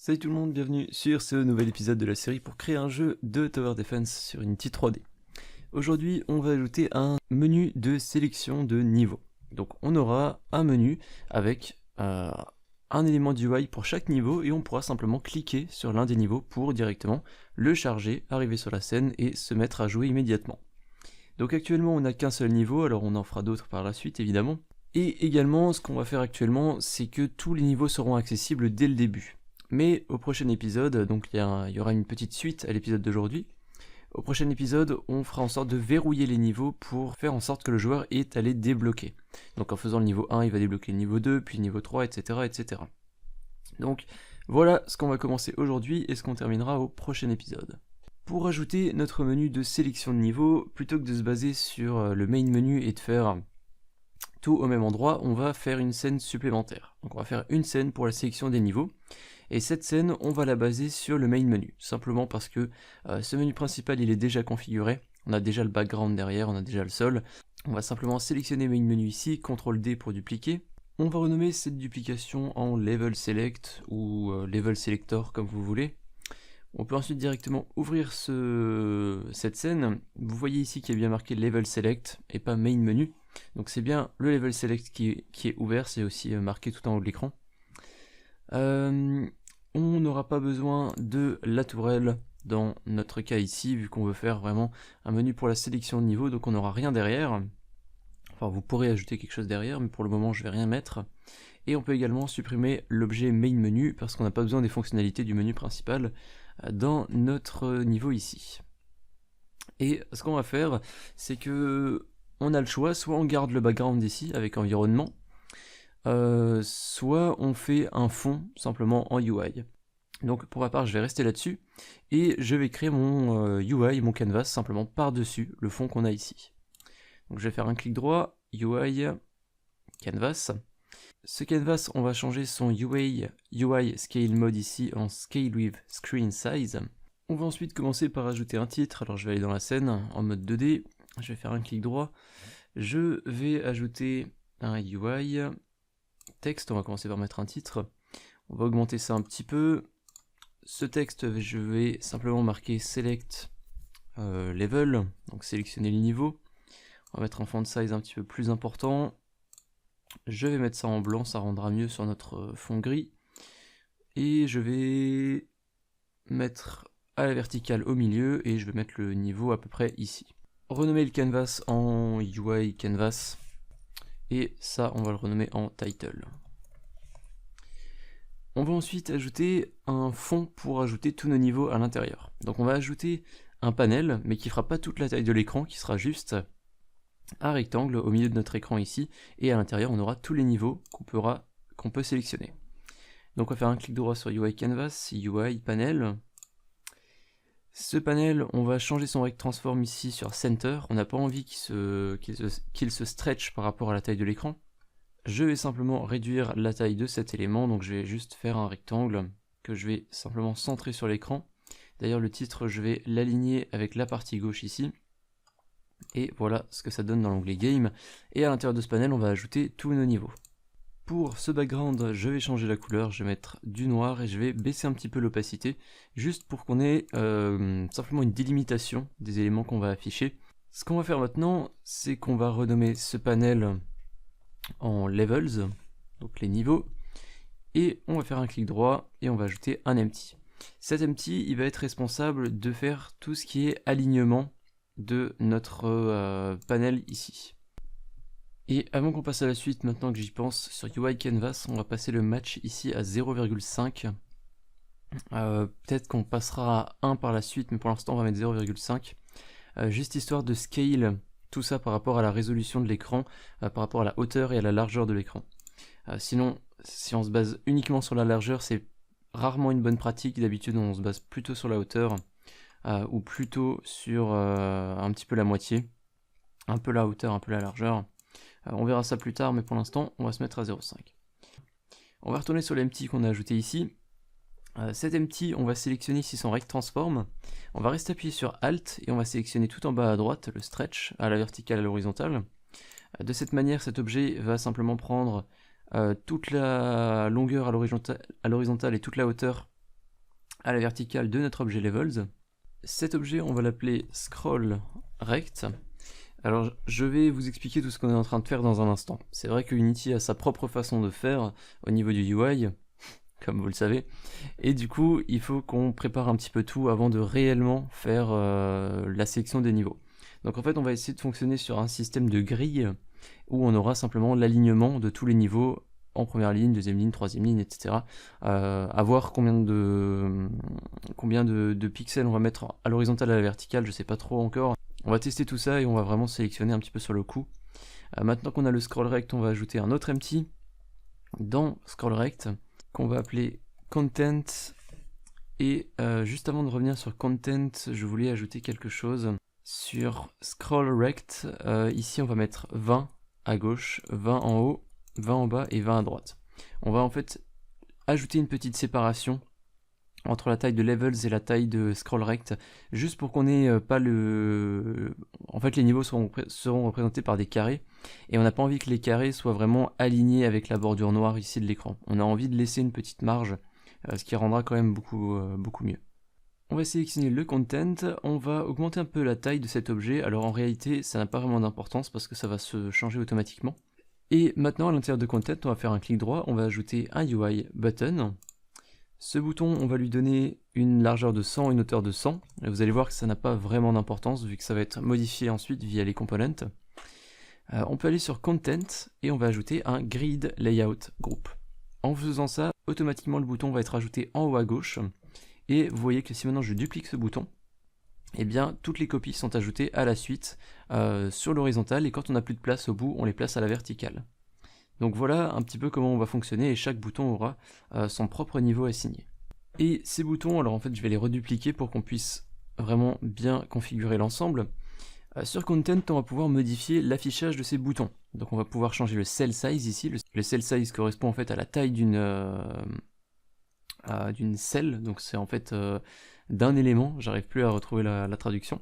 Salut tout le monde, bienvenue sur ce nouvel épisode de la série pour créer un jeu de Tower Defense sur Unity 3D. Aujourd'hui, on va ajouter un menu de sélection de niveau. Donc on aura un menu avec un élément d'UI pour chaque niveau et on pourra simplement cliquer sur l'un des niveaux pour directement le charger, arriver sur la scène et se mettre à jouer immédiatement. Donc actuellement on n'a qu'un seul niveau, alors on en fera d'autres par la suite évidemment. Et également ce qu'on va faire actuellement c'est que tous les niveaux seront accessibles dès le début. Mais au prochain épisode, donc il y aura une petite suite à l'épisode d'aujourd'hui. Au prochain épisode, on fera en sorte de verrouiller les niveaux pour faire en sorte que le joueur ait à les débloquer. Donc en faisant le niveau 1, il va débloquer le niveau 2, puis le niveau 3, etc. etc. Donc voilà ce qu'on va commencer aujourd'hui et ce qu'on terminera au prochain épisode. Pour ajouter notre menu de sélection de niveau, plutôt que de se baser sur le main menu et de faire tout au même endroit, on va faire une scène supplémentaire. Donc on va faire une scène pour la sélection des niveaux. Et cette scène, on va la baser sur le main menu, simplement parce que ce menu principal, il est déjà configuré, on a déjà le background derrière, on a déjà le sol. On va simplement sélectionner main menu ici, CTRL D pour dupliquer. On va renommer cette duplication en level select ou level selector comme vous voulez. On peut ensuite directement ouvrir cette scène. Vous voyez ici qu'il y a bien marqué level select et pas main menu. Donc c'est bien le level select qui est ouvert, c'est aussi marqué tout en haut de l'écran. On n'aura pas besoin de la tourelle dans notre cas ici, vu qu'on veut faire vraiment un menu pour la sélection de niveau, donc on n'aura rien derrière. Enfin, vous pourrez ajouter quelque chose derrière, mais pour le moment je vais rien mettre. Et on peut également supprimer l'objet main menu, parce qu'on n'a pas besoin des fonctionnalités du menu principal dans notre niveau ici. Et ce qu'on va faire, c'est que on a le choix, soit on garde le background ici avec environnement, soit on fait un fond simplement en UI. Donc pour ma part je vais rester là-dessus et je vais créer mon UI, mon canvas simplement par-dessus le fond qu'on a ici. Donc je vais faire un clic droit, UI, canvas. Ce canvas, on va changer son UI scale mode ici en scale with screen size. On va ensuite commencer par ajouter un titre. Alors je vais aller dans la scène en mode 2D, je vais faire un clic droit, je vais ajouter un UI texte, on va commencer par mettre un titre, on va augmenter ça un petit peu. Ce texte, je vais simplement marquer select level, donc sélectionner les niveaux. On va mettre un font size un petit peu plus important. Je vais mettre ça en blanc, ça rendra mieux sur notre fond gris. Et je vais mettre à la verticale au milieu et je vais mettre le niveau à peu près ici. Renommer le canvas en UI canvas. Et ça, on va le renommer en title. On va ensuite ajouter un fond pour ajouter tous nos niveaux à l'intérieur. Donc on va ajouter un panel, mais qui fera pas toute la taille de l'écran, qui sera juste un rectangle au milieu de notre écran ici, et à l'intérieur on aura tous les niveaux qu'on peut sélectionner. Donc on va faire un clic droit sur UI Canvas, UI Panel. Ce panel, on va changer son rect transform ici sur Center. On n'a pas envie qu'il se stretch par rapport à la taille de l'écran. Je vais simplement réduire la taille de cet élément, donc je vais juste faire un rectangle que je vais simplement centrer sur l'écran. D'ailleurs le titre, je vais l'aligner avec la partie gauche ici. Et voilà ce que ça donne dans l'onglet Game. Et à l'intérieur de ce panel, on va ajouter tous nos niveaux. Pour ce background, je vais changer la couleur, je vais mettre du noir et je vais baisser un petit peu l'opacité, juste pour qu'on ait simplement une délimitation des éléments qu'on va afficher. Ce qu'on va faire maintenant, c'est qu'on va renommer ce panel en levels, donc les niveaux, et on va faire un clic droit et on va ajouter un empty. Cet empty, il va être responsable de faire tout ce qui est alignement de notre panel ici. Et avant qu'on passe à la suite, maintenant que j'y pense, sur UI Canvas, on va passer le match ici à 0,5. Peut-être qu'on passera à 1 par la suite, mais pour l'instant on va mettre 0,5. Juste histoire de scale tout ça par rapport à la résolution de l'écran, par rapport à la hauteur et à la largeur de l'écran. Sinon, si on se base uniquement sur la largeur, c'est rarement une bonne pratique. D'habitude, on se base plutôt sur la hauteur, ou plutôt sur un petit peu la moitié. Un peu la hauteur, un peu la largeur. On verra ça plus tard, mais pour l'instant, on va se mettre à 0,5. On va retourner sur l'empty qu'on a ajouté ici. Cet empty, on va sélectionner ici son rect transform. On va rester appuyé sur Alt et on va sélectionner tout en bas à droite le stretch à la verticale et à l'horizontale. De cette manière, cet objet va simplement prendre toute la longueur à l'horizontale et toute la hauteur à la verticale de notre objet levels. Cet objet, on va l'appeler scroll rect. Alors je vais vous expliquer tout ce qu'on est en train de faire dans un instant. C'est vrai que Unity a sa propre façon de faire au niveau du UI, comme vous le savez, et du coup il faut qu'on prépare un petit peu tout avant de réellement faire la sélection des niveaux. Donc en fait on va essayer de fonctionner sur un système de grille où on aura simplement l'alignement de tous les niveaux en première ligne, deuxième ligne, troisième ligne, etc. À voir combien de pixels on va mettre à l'horizontale et à la verticale, je sais pas trop encore. On va tester tout ça et on va vraiment sélectionner un petit peu sur le coup. Maintenant qu'on a le scroll rect, on va ajouter un autre empty dans scroll rect qu'on va appeler content. Et juste avant de revenir sur content, je voulais ajouter quelque chose sur scroll rect. Ici on va mettre 20 à gauche, 20 en haut, 20 en bas et 20 à droite. On va en fait ajouter une petite séparation entre la taille de levels et la taille de scroll rect, juste pour qu'on ait pas le... En fait les niveaux seront représentés par des carrés, et on n'a pas envie que les carrés soient vraiment alignés avec la bordure noire ici de l'écran. On a envie de laisser une petite marge, ce qui rendra quand même beaucoup mieux. On va sélectionner le content, on va augmenter un peu la taille de cet objet. Alors en réalité ça n'a pas vraiment d'importance parce que ça va se changer automatiquement. Et maintenant à l'intérieur de content on va faire un clic droit, on va ajouter un UI button. Ce bouton, on va lui donner une largeur de 100, une hauteur de 100. Et vous allez voir que ça n'a pas vraiment d'importance vu que ça va être modifié ensuite via les components. On peut aller sur Content et on va ajouter un Grid Layout Group. En faisant ça, automatiquement le bouton va être ajouté en haut à gauche. Et vous voyez que si maintenant je duplique ce bouton, eh bien toutes les copies sont ajoutées à la suite sur l'horizontale et quand on n'a plus de place au bout, on les place à la verticale. Donc voilà un petit peu comment on va fonctionner et chaque bouton aura son propre niveau assigné. Et ces boutons, alors en fait je vais les redupliquer pour qu'on puisse vraiment bien configurer l'ensemble. Sur Content, on va pouvoir modifier l'affichage de ces boutons. Donc on va pouvoir changer le cell size ici. Le cell size correspond en fait à la taille d'une cell, donc c'est en fait d'un élément, j'arrive plus à retrouver la traduction.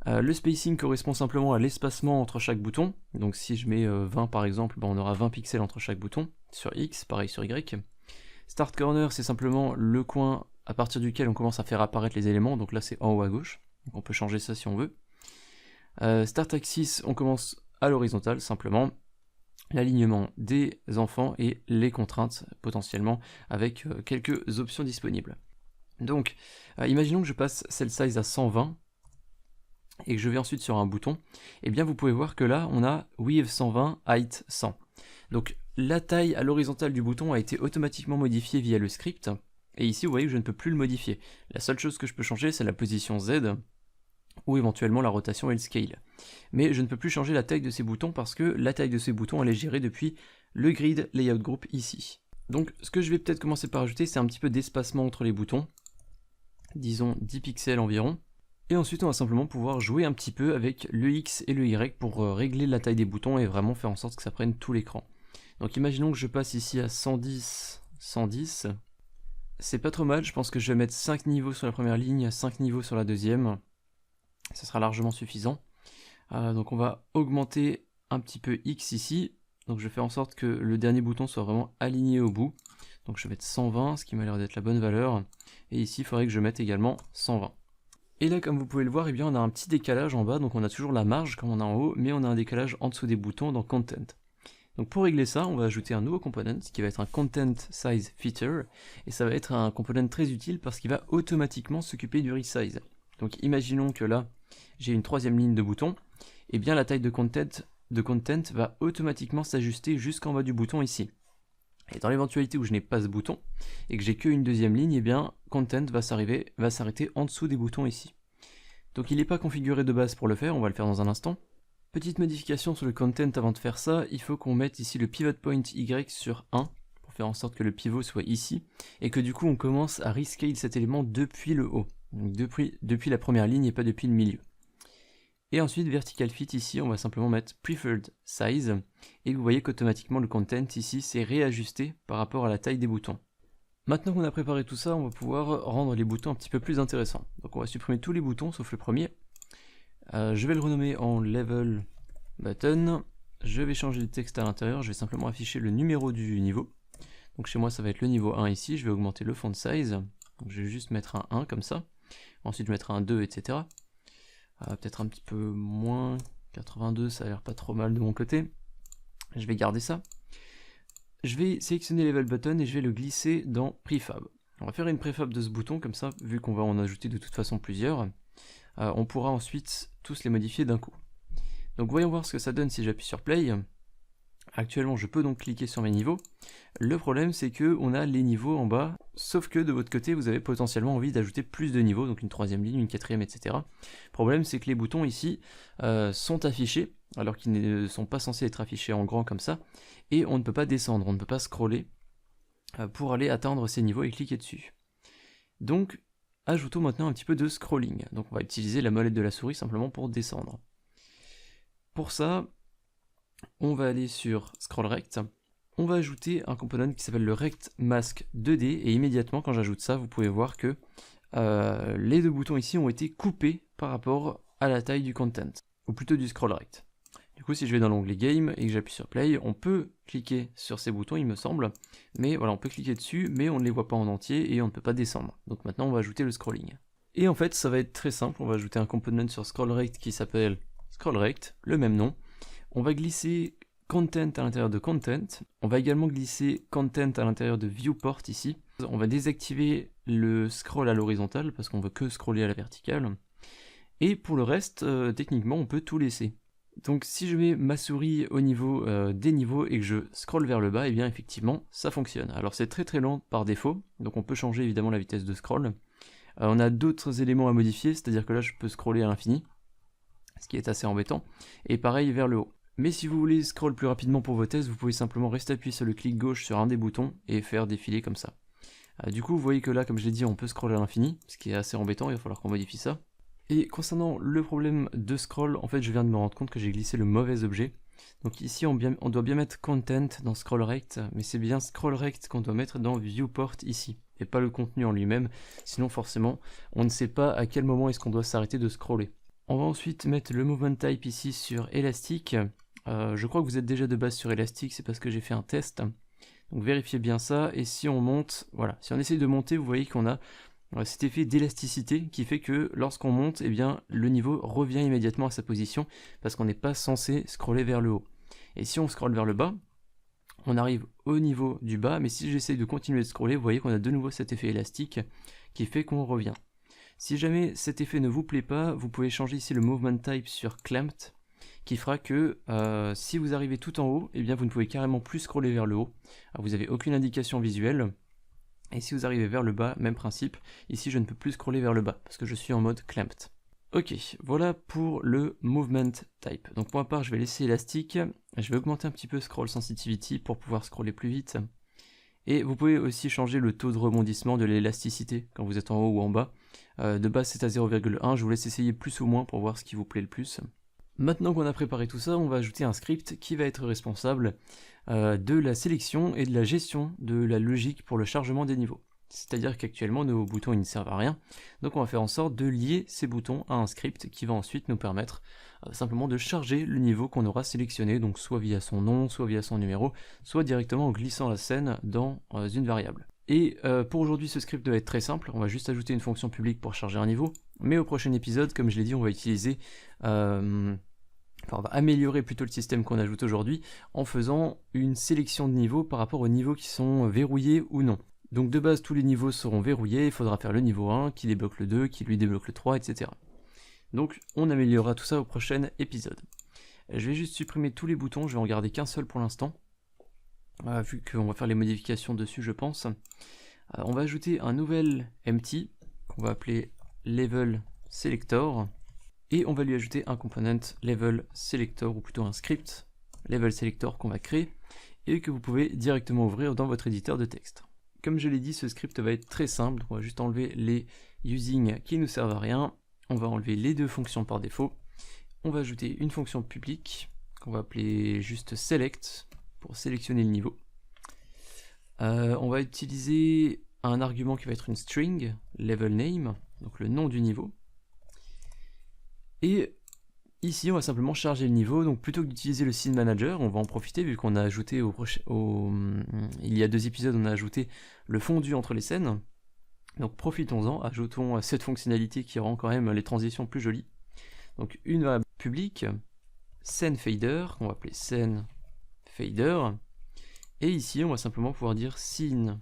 Le spacing correspond simplement à l'espacement entre chaque bouton, donc si je mets 20 par exemple, on aura 20 pixels entre chaque bouton, sur X, pareil sur Y. Start Corner c'est simplement le coin à partir duquel on commence à faire apparaître les éléments, donc là c'est en haut à gauche, donc on peut changer ça si on veut. Start Axis, on commence à l'horizontale simplement, l'alignement des enfants et les contraintes potentiellement avec quelques options disponibles. Donc imaginons que je passe cell size à 120, et que je vais ensuite sur un bouton, et eh bien vous pouvez voir que là on a width 120, height 100. Donc la taille à l'horizontale du bouton a été automatiquement modifiée via le script, et ici vous voyez que je ne peux plus le modifier. La seule chose que je peux changer c'est la position Z, ou éventuellement la rotation et le scale. Mais je ne peux plus changer la taille de ces boutons parce que la taille de ces boutons elle est gérée depuis le Grid Layout Group ici. Donc ce que je vais peut-être commencer par ajouter c'est un petit peu d'espacement entre les boutons, disons 10 pixels environ. Et ensuite on va simplement pouvoir jouer un petit peu avec le X et le Y pour régler la taille des boutons et vraiment faire en sorte que ça prenne tout l'écran. Donc imaginons que je passe ici à 110, 110. C'est pas trop mal, je pense que je vais mettre 5 niveaux sur la première ligne, 5 niveaux sur la deuxième. Ça sera largement suffisant. Donc on va augmenter un petit peu X ici. Donc je fais en sorte que le dernier bouton soit vraiment aligné au bout. Donc je vais mettre 120, ce qui m'a l'air d'être la bonne valeur. Et ici il faudrait que je mette également 120. Et là, comme vous pouvez le voir, eh bien, on a un petit décalage en bas, donc on a toujours la marge comme on a en haut, mais on a un décalage en dessous des boutons dans Content. Donc pour régler ça, on va ajouter un nouveau component, qui va être un Content Size Feature, et ça va être un component très utile parce qu'il va automatiquement s'occuper du resize. Donc imaginons que là, j'ai une troisième ligne de boutons, et bien la taille de content va automatiquement s'ajuster jusqu'en bas du bouton ici. Et dans l'éventualité où je n'ai pas ce bouton, et que j'ai qu'une deuxième ligne, et bien Content va s'arrêter en dessous des boutons ici. Donc il n'est pas configuré de base pour le faire, on va le faire dans un instant. Petite modification sur le Content avant de faire ça, il faut qu'on mette ici le pivot point Y sur 1, pour faire en sorte que le pivot soit ici, et que du coup on commence à rescale cet élément depuis le haut, donc depuis la première ligne et pas depuis le milieu. Et ensuite, Vertical Fit, ici, on va simplement mettre Preferred Size, et vous voyez qu'automatiquement le content ici s'est réajusté par rapport à la taille des boutons. Maintenant qu'on a préparé tout ça, on va pouvoir rendre les boutons un petit peu plus intéressants. Donc on va supprimer tous les boutons sauf le premier. Je vais le renommer en Level Button. Je vais changer le texte à l'intérieur, je vais simplement afficher le numéro du niveau. Donc chez moi ça va être le niveau 1 ici, je vais augmenter le font size. Donc je vais juste mettre un 1 comme ça. Ensuite je mettrai un 2, etc. Peut-être un petit peu moins. 82, ça a l'air pas trop mal de mon côté. Je vais garder ça. Je vais sélectionner Level Button et je vais le glisser dans Prefab. On va faire une préfab de ce bouton, comme ça, vu qu'on va en ajouter de toute façon plusieurs, on pourra ensuite tous les modifier d'un coup. Donc voyons voir ce que ça donne si j'appuie sur Play. Actuellement, je peux donc cliquer sur mes niveaux. Le problème, c'est que on a les niveaux en bas, sauf que de votre côté, vous avez potentiellement envie d'ajouter plus de niveaux, donc une troisième ligne, une quatrième, etc. Le problème, c'est que les boutons ici sont affichés, alors qu'ils ne sont pas censés être affichés en grand comme ça, et on ne peut pas descendre, on ne peut pas scroller pour aller atteindre ces niveaux et cliquer dessus. Donc, ajoutons maintenant un petit peu de scrolling. Donc on va utiliser la molette de la souris simplement pour descendre. Pour ça, on va aller sur Scroll Rect. On va ajouter un component qui s'appelle le Rect Mask 2D, et immédiatement quand j'ajoute ça, vous pouvez voir que les deux boutons ici ont été coupés par rapport à la taille du content, ou plutôt du Scroll Rect. Du coup, si je vais dans l'onglet Game et que j'appuie sur Play, on peut cliquer sur ces boutons, il me semble, mais voilà, on peut cliquer dessus, mais on ne les voit pas en entier et on ne peut pas descendre. Donc maintenant, on va ajouter le scrolling. Et en fait, ça va être très simple, on va ajouter un component sur Scroll Rect qui s'appelle Scroll Rect, le même nom. On va glisser Content à l'intérieur de Content. On va également glisser Content à l'intérieur de Viewport ici. On va désactiver le scroll à l'horizontale parce qu'on veut que scroller à la verticale. Et pour le reste, techniquement, on peut tout laisser. Donc si je mets ma souris au niveau des niveaux et que je scrolle vers le bas, et bien effectivement ça fonctionne. Alors c'est très très lent par défaut, donc on peut changer évidemment la vitesse de scroll. On a d'autres éléments à modifier, c'est-à-dire que là je peux scroller à l'infini, ce qui est assez embêtant, et pareil vers le haut. Mais si vous voulez scroll plus rapidement pour vos tests, vous pouvez simplement rester appuyé sur le clic gauche sur un des boutons et faire défiler comme ça. Du coup vous voyez que là, comme je l'ai dit, on peut scroller à l'infini, ce qui est assez embêtant, il va falloir qu'on modifie ça. Et concernant le problème de scroll, en fait je viens de me rendre compte que j'ai glissé le mauvais objet. Donc ici on doit bien mettre Content dans Scroll Rect, mais c'est bien Scroll Rect qu'on doit mettre dans Viewport ici, et pas le contenu en lui-même, sinon forcément on ne sait pas à quel moment est-ce qu'on doit s'arrêter de scroller. On va ensuite mettre le Movement Type ici sur Elastic. Je crois que vous êtes déjà de base sur Elastic, c'est parce que j'ai fait un test. Donc vérifiez bien ça, et si on monte, voilà, si on essaye de monter, vous voyez qu'on a cet effet d'élasticité qui fait que lorsqu'on monte, eh bien, le niveau revient immédiatement à sa position parce qu'on n'est pas censé scroller vers le haut. Et si on scrolle vers le bas, on arrive au niveau du bas, mais si j'essaye de continuer de scroller, vous voyez qu'on a de nouveau cet effet élastique qui fait qu'on revient. Si jamais cet effet ne vous plaît pas, vous pouvez changer ici le Movement Type sur Clamped, qui fera que si vous arrivez tout en haut, eh bien, vous ne pouvez carrément plus scroller vers le haut. Alors, vous n'avez aucune indication visuelle. Et si vous arrivez vers le bas, même principe, ici je ne peux plus scroller vers le bas, parce que je suis en mode clamped. Ok, voilà pour le Movement Type. Donc pour ma part, je vais laisser élastique, je vais augmenter un petit peu Scroll Sensitivity pour pouvoir scroller plus vite. Et vous pouvez aussi changer le taux de rebondissement de l'élasticité quand vous êtes en haut ou en bas. De base c'est à 0,1, je vous laisse essayer plus ou moins pour voir ce qui vous plaît le plus. Maintenant qu'on a préparé tout ça, on va ajouter un script qui va être responsable de la sélection et de la gestion de la logique pour le chargement des niveaux. C'est-à-dire qu'actuellement nos boutons ils ne servent à rien, donc on va faire en sorte de lier ces boutons à un script qui va ensuite nous permettre simplement de charger le niveau qu'on aura sélectionné, donc soit via son nom, soit via son numéro, soit directement en glissant la scène dans une variable. Et pour aujourd'hui ce script doit être très simple, on va juste ajouter une fonction publique pour charger un niveau, mais au prochain épisode, comme je l'ai dit, on va utiliser... on va améliorer plutôt le système qu'on ajoute aujourd'hui en faisant une sélection de niveaux par rapport aux niveaux qui sont verrouillés ou non. Donc de base tous les niveaux seront verrouillés, il faudra faire le niveau 1 qui débloque le 2, qui lui débloque le 3, etc. Donc on améliorera tout ça au prochain épisode. Je vais juste supprimer tous les boutons, je vais en garder qu'un seul pour l'instant, vu qu'on va faire les modifications dessus je pense. On va ajouter un nouvel empty qu'on va appeler level selector. Et on va lui ajouter un component level selector, ou plutôt un script level selector qu'on va créer et que vous pouvez directement ouvrir dans votre éditeur de texte. Comme je l'ai dit, ce script va être très simple, donc on va juste enlever les using qui ne nous servent à rien, on va enlever les deux fonctions par défaut, on va ajouter une fonction publique qu'on va appeler juste select pour sélectionner le niveau. On va utiliser un argument qui va être une string, level name, donc le nom du niveau. Et ici on va simplement charger le niveau, donc plutôt que d'utiliser le scene manager, on va en profiter vu qu'on a ajouté il y a 2 épisodes on a ajouté le fondu entre les scènes. Donc profitons-en, ajoutons cette fonctionnalité qui rend quand même les transitions plus jolies. Donc une variable publique, scene fader, qu'on va appeler scene fader, et ici on va simplement pouvoir dire scene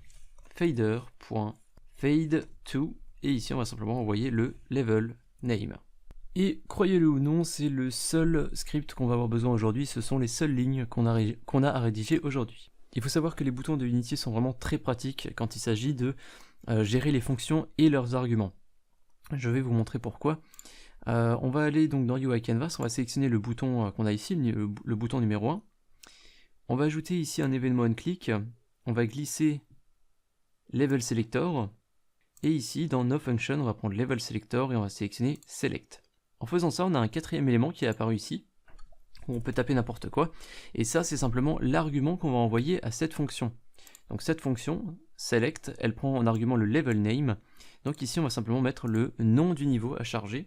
fader.fade2, et ici on va simplement envoyer le level name. Et croyez-le ou non, c'est le seul script qu'on va avoir besoin aujourd'hui, ce sont les seules lignes qu'on a à rédiger aujourd'hui. Il faut savoir que les boutons de Unity sont vraiment très pratiques quand il s'agit de gérer les fonctions et leurs arguments. Je vais vous montrer pourquoi. On va aller donc dans UI Canvas, on va sélectionner le bouton qu'on a ici, le bouton numéro 1. On va ajouter ici un événement onClick, on va glisser Level Selector, et ici dans No Function, on va prendre Level Selector et on va sélectionner Select. En faisant ça, on a un quatrième élément qui est apparu ici, où on peut taper n'importe quoi, et ça c'est simplement l'argument qu'on va envoyer à cette fonction. Donc cette fonction, select, elle prend en argument le level name, donc ici on va simplement mettre le nom du niveau à charger,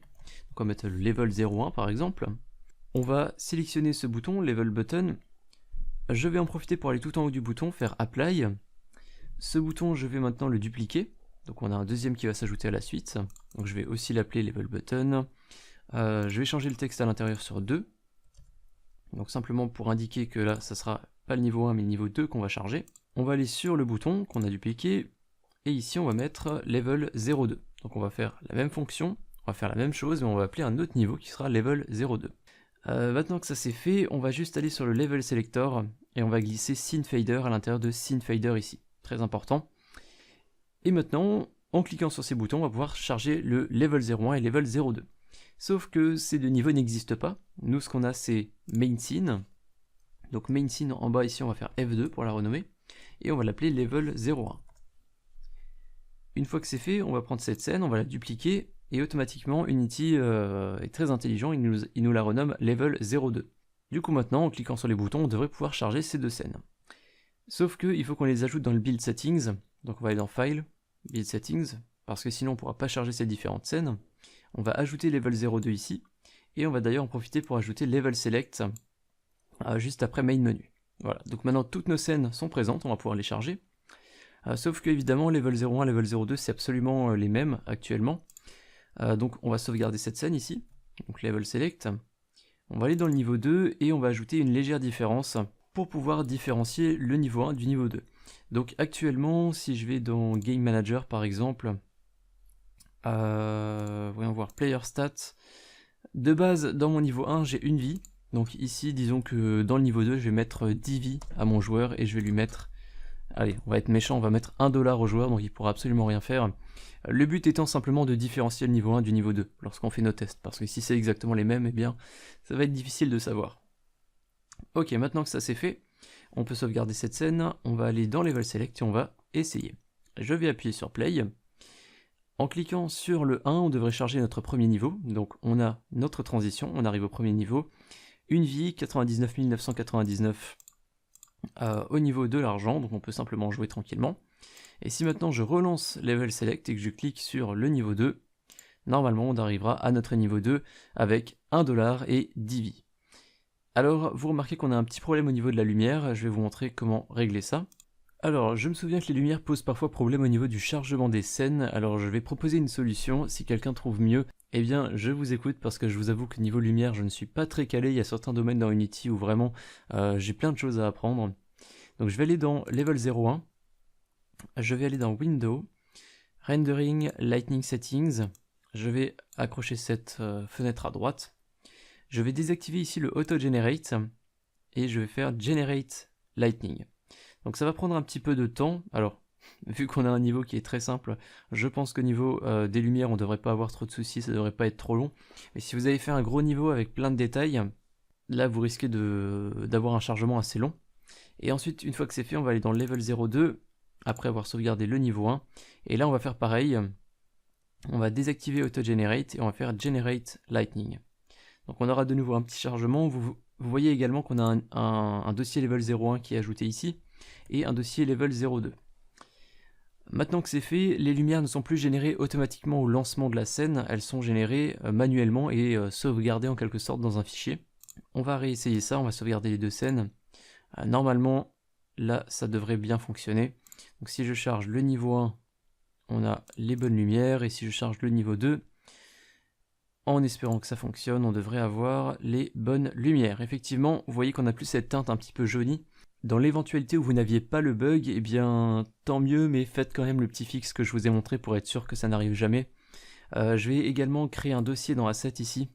donc on va mettre le level 01 par exemple. On va sélectionner ce bouton, level button, je vais en profiter pour aller tout en haut du bouton, faire apply. Ce bouton je vais maintenant le dupliquer, donc on a un deuxième qui va s'ajouter à la suite, donc je vais aussi l'appeler level button. Je vais changer le texte à l'intérieur sur 2, donc simplement pour indiquer que là ça sera pas le niveau 1 mais le niveau 2 qu'on va charger. On va aller sur le bouton qu'on a dupliqué, et ici on va mettre level 02. Donc on va faire la même fonction, on va faire la même chose, mais on va appeler un autre niveau qui sera level 02. Maintenant que ça c'est fait, on va juste aller sur le level selector, et on va glisser scene fader à l'intérieur de scene fader ici. Très important. Et maintenant, en cliquant sur ces boutons, on va pouvoir charger le level 01 et level 02. Sauf que ces deux niveaux n'existent pas. Nous, ce qu'on a, c'est main scene. Donc main scene en bas ici, on va faire F2 pour la renommer. Et on va l'appeler level 01. Une fois que c'est fait, on va prendre cette scène, on va la dupliquer. Et automatiquement, Unity est très intelligent, il nous la renomme level 02. Du coup maintenant, en cliquant sur les boutons, on devrait pouvoir charger ces deux scènes. Sauf qu'il faut qu'on les ajoute dans le build settings. Donc on va aller dans File, Build Settings, parce que sinon on ne pourra pas charger ces différentes scènes. On va ajouter Level 02 ici, et on va d'ailleurs en profiter pour ajouter Level Select juste après Main Menu. Voilà, donc maintenant toutes nos scènes sont présentes, on va pouvoir les charger. Sauf que évidemment Level 01 et Level 02 c'est absolument les mêmes actuellement. Donc on va sauvegarder cette scène ici, donc Level Select. On va aller dans le niveau 2 et on va ajouter une légère différence pour pouvoir différencier le niveau 1 du niveau 2. Donc actuellement, si je vais dans Game Manager par exemple, voyons voir Player Stats, de base dans mon niveau 1 j'ai une vie, donc ici disons que dans le niveau 2 je vais mettre 10 vies à mon joueur et je vais lui mettre, allez on va être méchant, on va mettre 1 $ au joueur, donc il pourra absolument rien faire. Le but étant simplement de différencier le niveau 1 du niveau 2 lorsqu'on fait nos tests, parce que si c'est exactement les mêmes, eh bien ça va être difficile de savoir. Ok, maintenant que ça c'est fait, on peut sauvegarder cette scène, on va aller dans Level Select et on va essayer. Je vais appuyer sur Play. En cliquant sur le 1, on devrait charger notre premier niveau. Donc on a notre transition, on arrive au premier niveau. Une vie, 99 999 au niveau de l'argent, donc on peut simplement jouer tranquillement. Et si maintenant je relance Level Select et que je clique sur le niveau 2, normalement on arrivera à notre niveau 2 avec 1 $ et 10 vies. Alors, vous remarquez qu'on a un petit problème au niveau de la lumière, je vais vous montrer comment régler ça. Alors, je me souviens que les lumières posent parfois problème au niveau du chargement des scènes, alors je vais proposer une solution, si quelqu'un trouve mieux, eh bien je vous écoute parce que je vous avoue que niveau lumière je ne suis pas très calé, il y a certains domaines dans Unity où vraiment j'ai plein de choses à apprendre. Donc je vais aller dans Level 01, je vais aller dans Window, Rendering, Lighting Settings, je vais accrocher cette fenêtre à droite. Je vais désactiver ici le Auto Generate et je vais faire Generate Lightning. Donc ça va prendre un petit peu de temps. Alors, vu qu'on a un niveau qui est très simple, je pense qu'au niveau des lumières, on ne devrait pas avoir trop de soucis, ça ne devrait pas être trop long. Mais si vous avez fait un gros niveau avec plein de détails, là vous risquez d'avoir un chargement assez long. Et ensuite, une fois que c'est fait, on va aller dans le Level 02, après avoir sauvegardé le niveau 1. Et là, on va faire pareil. On va désactiver Auto Generate et on va faire Generate Lightning. Donc on aura de nouveau un petit chargement. Vous voyez également qu'on a un dossier level 01 qui est ajouté ici et un dossier level 02. Maintenant que c'est fait, les lumières ne sont plus générées automatiquement au lancement de la scène, elles sont générées manuellement et sauvegardées en quelque sorte dans un fichier. On va réessayer ça, on va sauvegarder les deux scènes. Normalement, là ça devrait bien fonctionner. Donc si je charge le niveau 1 on a les bonnes lumières, et si je charge le niveau 2, en espérant que ça fonctionne, on devrait avoir les bonnes lumières. Effectivement, vous voyez qu'on n'a plus cette teinte un petit peu jaunie. Dans l'éventualité où vous n'aviez pas le bug, eh bien tant mieux, mais faites quand même le petit fixe que je vous ai montré pour être sûr que ça n'arrive jamais. Je vais également créer un dossier dans Asset ici,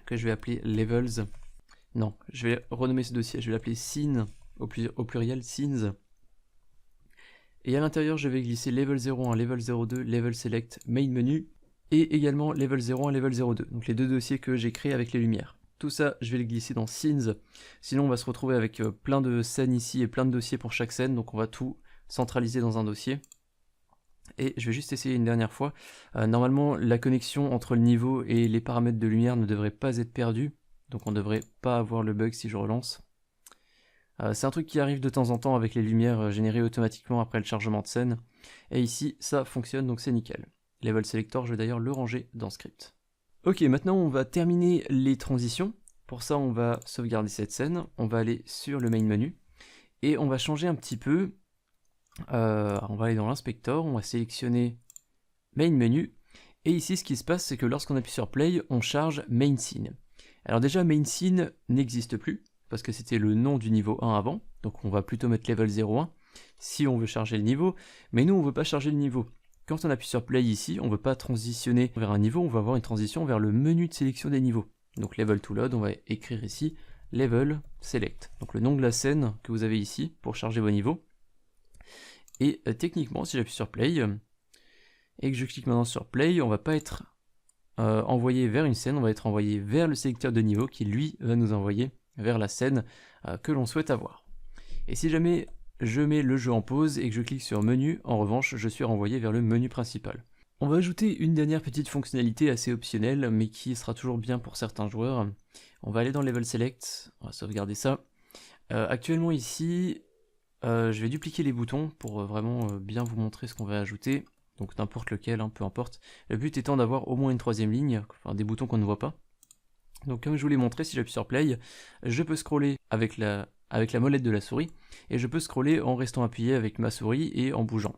que je vais appeler Levels. Non, je vais renommer ce dossier, je vais l'appeler Scene, au pluriel Scenes. Et à l'intérieur, je vais glisser Level 01, Level 02, Level Select, Main Menu, et également Level 01, Level 02, donc les deux dossiers que j'ai créés avec les lumières. Tout ça, je vais le glisser dans Scenes, sinon on va se retrouver avec plein de scènes ici et plein de dossiers pour chaque scène, donc on va tout centraliser dans un dossier. Et je vais juste essayer une dernière fois. Normalement, la connexion entre le niveau et les paramètres de lumière ne devrait pas être perdue, donc on ne devrait pas avoir le bug si je relance. C'est un truc qui arrive de temps en temps avec les lumières générées automatiquement après le chargement de scène, et ici ça fonctionne, donc c'est nickel. Level Selector, je vais d'ailleurs le ranger dans Script. Ok, maintenant on va terminer les transitions. Pour ça, on va sauvegarder cette scène, on va aller sur le main menu, et on va changer un petit peu. On va aller dans l'inspecteur, on va sélectionner main menu, et ici ce qui se passe, c'est que lorsqu'on appuie sur play, on charge main scene. Alors déjà, main scene n'existe plus, parce que c'était le nom du niveau 1 avant, donc on va plutôt mettre level 01, si on veut charger le niveau, mais nous on veut pas charger le niveau. Quand on appuie sur play ici, on ne veut pas transitionner vers un niveau, on va avoir une transition vers le menu de sélection des niveaux. Donc level to load, on va écrire ici level select. Donc le nom de la scène que vous avez ici pour charger vos niveaux. Et techniquement, si j'appuie sur play et que je clique maintenant sur play, on va pas être envoyé vers une scène, on va être envoyé vers le sélecteur de niveau qui lui va nous envoyer vers la scène que l'on souhaite avoir. Et si jamais je mets le jeu en pause et que je clique sur menu, en revanche, je suis renvoyé vers le menu principal. On va ajouter une dernière petite fonctionnalité assez optionnelle, mais qui sera toujours bien pour certains joueurs. On va aller dans Level Select, on va sauvegarder ça. Actuellement ici, je vais dupliquer les boutons pour vraiment bien vous montrer ce qu'on va ajouter. Donc n'importe lequel, hein, peu importe. Le but étant d'avoir au moins une troisième ligne, enfin des boutons qu'on ne voit pas. Donc comme je vous l'ai montré, si j'appuie sur Play, je peux scroller avec la molette de la souris, et je peux scroller en restant appuyé avec ma souris et en bougeant.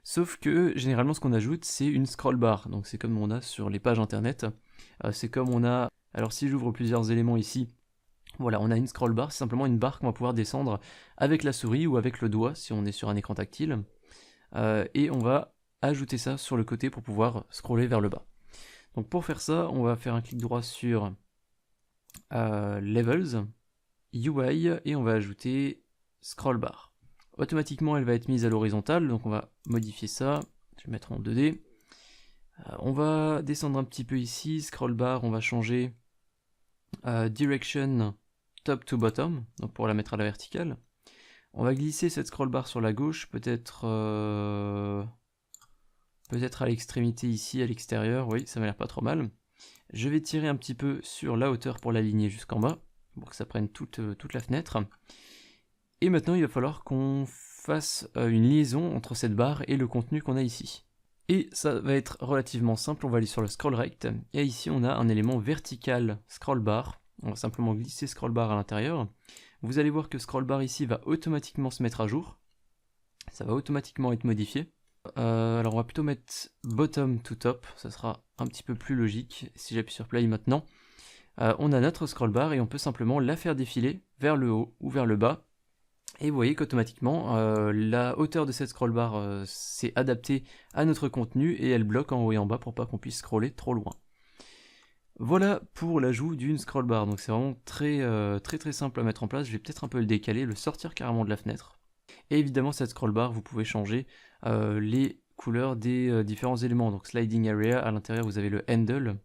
Sauf que généralement ce qu'on ajoute, c'est une scroll bar, donc c'est comme on a sur les pages internet, c'est comme on a, alors si j'ouvre plusieurs éléments ici, voilà, on a une scroll bar, c'est simplement une barre qu'on va pouvoir descendre avec la souris ou avec le doigt si on est sur un écran tactile, et on va ajouter ça sur le côté pour pouvoir scroller vers le bas. Donc pour faire ça, on va faire un clic droit sur Levels, UI, et on va ajouter Scroll Bar. Automatiquement, elle va être mise à l'horizontale, donc on va modifier ça. Je vais mettre en 2D. On va descendre un petit peu ici, Scroll Bar, on va changer Direction Top to Bottom, donc pour la mettre à la verticale. On va glisser cette Scroll Bar sur la gauche, peut-être à l'extrémité ici, à l'extérieur, oui, ça m'a l'air pas trop mal. Je vais tirer un petit peu sur la hauteur pour l'aligner jusqu'en bas, pour que ça prenne toute la fenêtre. Et maintenant, il va falloir qu'on fasse une liaison entre cette barre et le contenu qu'on a ici. Et ça va être relativement simple, on va aller sur le scroll rect, et ici on a un élément vertical scroll bar. On va simplement glisser scroll bar à l'intérieur. Vous allez voir que scroll bar ici va automatiquement se mettre à jour. Ça va automatiquement être modifié. Alors on va plutôt mettre bottom to top, ça sera un petit peu plus logique. Si j'appuie sur play maintenant, on a notre scroll bar et on peut simplement la faire défiler vers le haut ou vers le bas. Et vous voyez qu'automatiquement, la hauteur de cette scroll bar s'est adaptée à notre contenu et elle bloque en haut et en bas pour pas qu'on puisse scroller trop loin. Voilà pour l'ajout d'une scroll bar, donc c'est vraiment très simple à mettre en place. Je vais peut-être un peu le décaler, le sortir carrément de la fenêtre. Et évidemment cette scroll bar, vous pouvez changer les couleurs des différents éléments. Donc sliding area, à l'intérieur vous avez le handle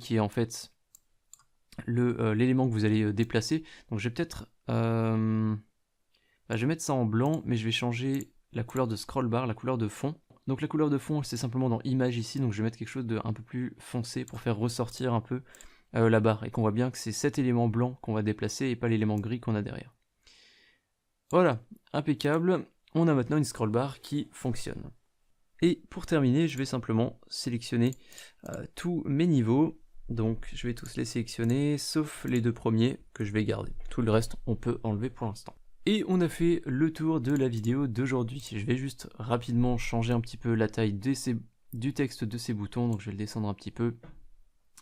qui est en fait l'élément que vous allez déplacer. Donc je vais peut-être je vais mettre ça en blanc, mais je vais changer la couleur de scroll bar, la couleur de fond. Donc la couleur de fond, c'est simplement dans image ici, donc je vais mettre quelque chose de un peu plus foncé pour faire ressortir un peu la barre, et qu'on voit bien que c'est cet élément blanc qu'on va déplacer et pas l'élément gris qu'on a derrière. Voilà, impeccable, on a maintenant une scroll bar qui fonctionne. Et pour terminer, je vais simplement sélectionner tous mes niveaux. Donc je vais tous les sélectionner, sauf les deux premiers que je vais garder. Tout le reste, on peut enlever pour l'instant. Et on a fait le tour de la vidéo d'aujourd'hui. Je vais juste rapidement changer un petit peu la taille du texte de ces boutons, donc je vais le descendre un petit peu.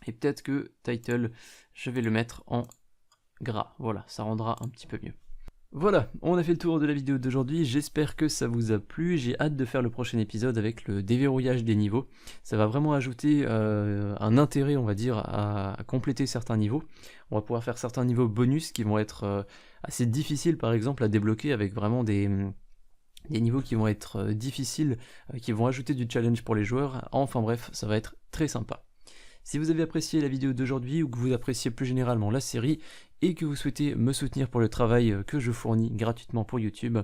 Et peut-être que title, je vais le mettre en gras. Voilà, ça rendra un petit peu mieux. Voilà, on a fait le tour de la vidéo d'aujourd'hui, j'espère que ça vous a plu, j'ai hâte de faire le prochain épisode avec le déverrouillage des niveaux. Ça va vraiment ajouter un intérêt, on va dire, à compléter certains niveaux. On va pouvoir faire certains niveaux bonus qui vont être assez difficiles par exemple à débloquer avec vraiment des niveaux qui vont être difficiles, qui vont ajouter du challenge pour les joueurs. Enfin bref, ça va être très sympa. Si vous avez apprécié la vidéo d'aujourd'hui ou que vous appréciez plus généralement la série et que vous souhaitez me soutenir pour le travail que je fournis gratuitement pour YouTube,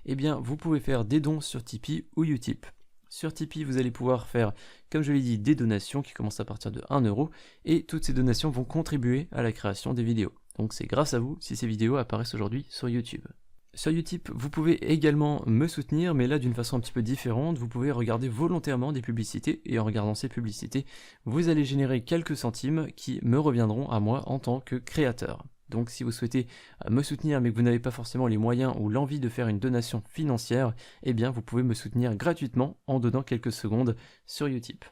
eh bien vous pouvez faire des dons sur Tipeee ou Utip. Sur Tipeee, vous allez pouvoir faire, comme je l'ai dit, des donations qui commencent à partir de 1 € et toutes ces donations vont contribuer à la création des vidéos. Donc c'est grâce à vous si ces vidéos apparaissent aujourd'hui sur YouTube. Sur Utip, vous pouvez également me soutenir, mais là d'une façon un petit peu différente. Vous pouvez regarder volontairement des publicités, et en regardant ces publicités, vous allez générer quelques centimes qui me reviendront à moi en tant que créateur. Donc si vous souhaitez me soutenir mais que vous n'avez pas forcément les moyens ou l'envie de faire une donation financière, eh bien vous pouvez me soutenir gratuitement en donnant quelques secondes sur Utip.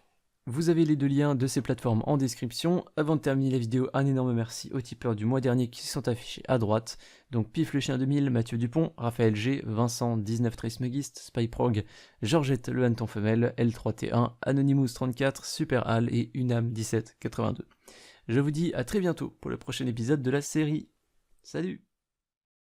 Vous avez les deux liens de ces plateformes en description. Avant de terminer la vidéo, un énorme merci aux tipeurs du mois dernier qui sont affichés à droite. Donc Pif le chien 2000, Mathieu Dupont, Raphaël G, Vincent 19 Trismeguiste, Spyprog, Georgette le hanneton femelle, L3T1, Anonymous 34, Super Al et Unam 1782. Je vous dis à très bientôt pour le prochain épisode de la série. Salut!